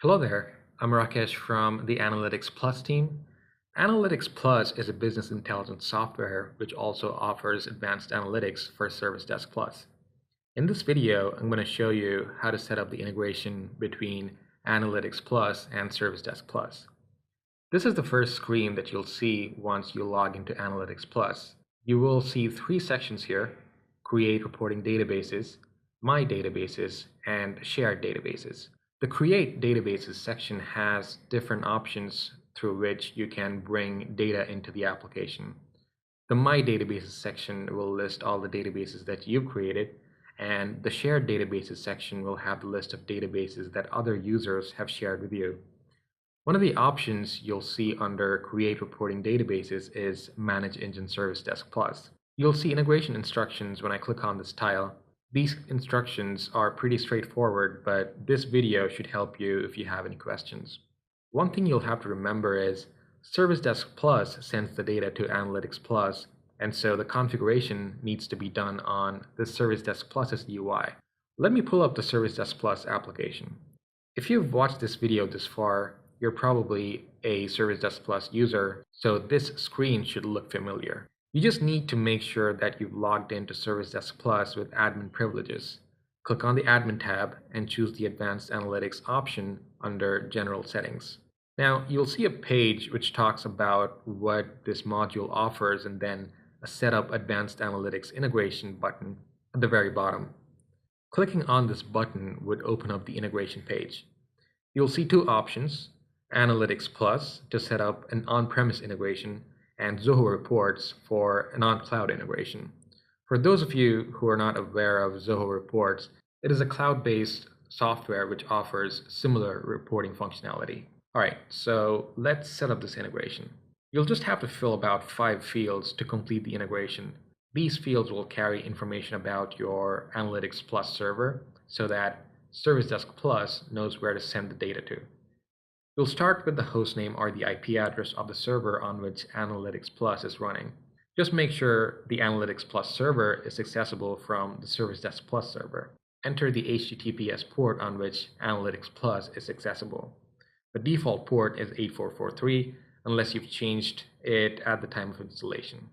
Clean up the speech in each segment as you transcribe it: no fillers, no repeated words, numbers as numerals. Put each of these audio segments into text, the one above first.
Hello there, I'm Rakesh from the Analytics Plus team. Analytics Plus is a business intelligence software which also offers advanced analytics for ServiceDesk Plus. In this video, I'm going to show you how to set up the integration between Analytics Plus and ServiceDesk Plus. This is the first screen that you'll see once you log into Analytics Plus. You will see three sections here: Create Reporting Databases, My Databases, and Shared Databases. The Create Databases section has different options through which you can bring data into the application. The My Databases section will list all the databases that you've created, and the Shared Databases section will have the list of databases that other users have shared with you. One of the options you'll see under Create Reporting Databases is ManageEngine ServiceDesk Plus. You'll see integration instructions when I click on this tile. These instructions are pretty straightforward, but this video should help you if you have any questions. One thing you'll have to remember is ServiceDesk Plus sends the data to Analytics Plus, and so the configuration needs to be done on the ServiceDesk Plus's UI. Let me pull up the ServiceDesk Plus application. If you've watched this video this far, you're probably a ServiceDesk Plus user, so this screen should look familiar. You just need to make sure that you've logged into ServiceDesk Plus with admin privileges. Click on the Admin tab and choose the Advanced Analytics option under General Settings. Now, you'll see a page which talks about what this module offers and then a Setup Advanced Analytics Integration button at the very bottom. Clicking on this button would open up the integration page. You'll see two options: Analytics Plus to set up an on-premise integration, and Zoho Reports for an on-cloud integration. For those of you who are not aware of Zoho Reports, it is a cloud-based software which offers similar reporting functionality. All right, so let's set up this integration. You'll just have to fill about 5 fields to complete the integration. These fields will carry information about your Analytics Plus server so that ServiceDesk Plus knows where to send the data to. We'll start with the hostname or the IP address of the server on which Analytics Plus is running. Just make sure the Analytics Plus server is accessible from the ServiceDesk Plus server. Enter the HTTPS port on which Analytics Plus is accessible. The default port is 8443 unless you've changed it at the time of installation.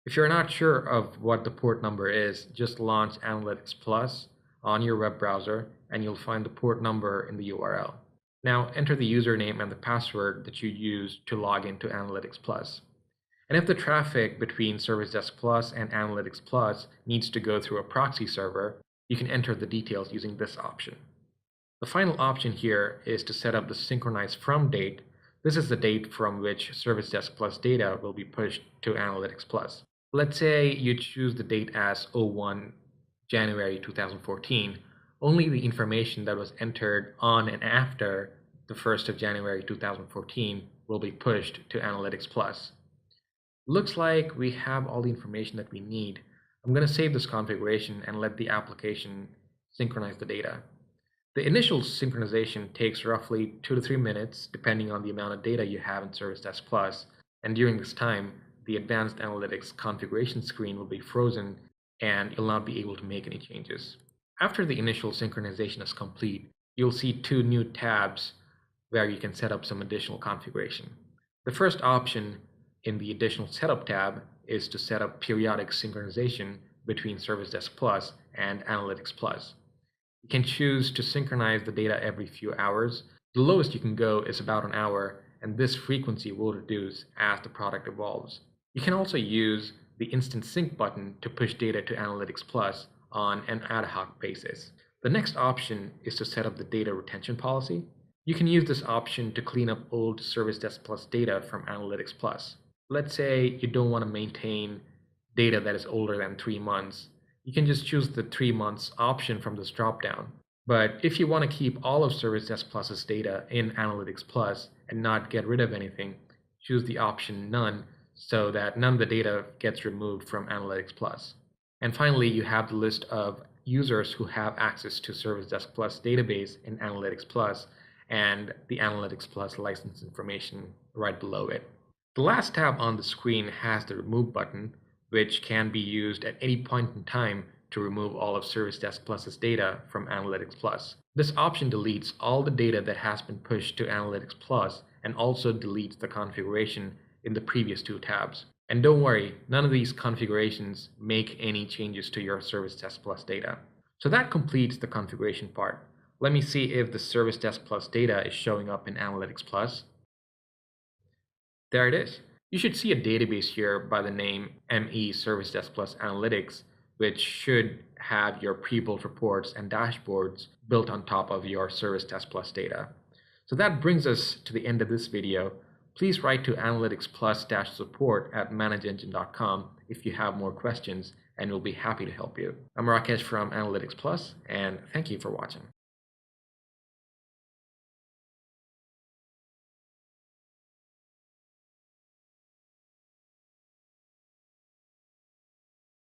If you're not sure of what the port number is, just launch Analytics Plus on your web browser and you'll find the port number in the URL. Now enter the username and the password that you used to log into Analytics Plus. And if the traffic between ServiceDesk Plus and Analytics Plus needs to go through a proxy server, you can enter the details using this option. The final option here is to set up the synchronize from date. This is the date from which ServiceDesk Plus data will be pushed to Analytics Plus. Let's say you choose the date as 01 January 2014. Only the information that was entered on and after the 1st of January 2014 will be pushed to Analytics Plus. Looks like we have all the information that we need. I'm going to save this configuration and let the application synchronize the data. The initial synchronization takes roughly 2 to 3 minutes, depending on the amount of data you have in ServiceDesk Plus, and during this time, the Advanced Analytics configuration screen will be frozen and you'll not be able to make any changes. After the initial synchronization is complete, you'll see 2 new tabs where you can set up some additional configuration. The first option in the Additional Setup tab is to set up periodic synchronization between ServiceDesk Plus and Analytics Plus. You can choose to synchronize the data every few hours. The lowest you can go is about an hour, and this frequency will reduce as the product evolves. You can also use the Instant Sync button to push data to Analytics Plus on an ad hoc basis. The next option is to set up the data retention policy. You can use this option to clean up old ServiceDesk Plus data from Analytics Plus. Let's say you don't want to maintain data that is older than 3 months. You can just choose the 3 months option from this dropdown. But if you want to keep all of ServiceDesk Plus's data in Analytics Plus and not get rid of anything, choose the option None so that none of the data gets removed from Analytics Plus. And finally, you have the list of users who have access to ServiceDesk Plus database in Analytics Plus and the Analytics Plus license information right below it. The last tab on the screen has the Remove button, which can be used at any point in time to remove all of ServiceDesk Plus's data from Analytics Plus. This option deletes all the data that has been pushed to Analytics Plus and also deletes the configuration in the previous two tabs. And don't worry, none of these configurations make any changes to your ServiceDesk Plus data. So that completes the configuration part. Let me see if the ServiceDesk Plus data is showing up in Analytics Plus. There it is. You should see a database here by the name ME ServiceDesk Plus Analytics, which should have your pre-built reports and dashboards built on top of your ServiceDesk Plus data. So that brings us to the end of this video. Please write to Analytics Plus-support@ManageEngine.com if you have more questions, and we'll be happy to help you. I'm Rakesh from Analytics Plus, and thank you for watching.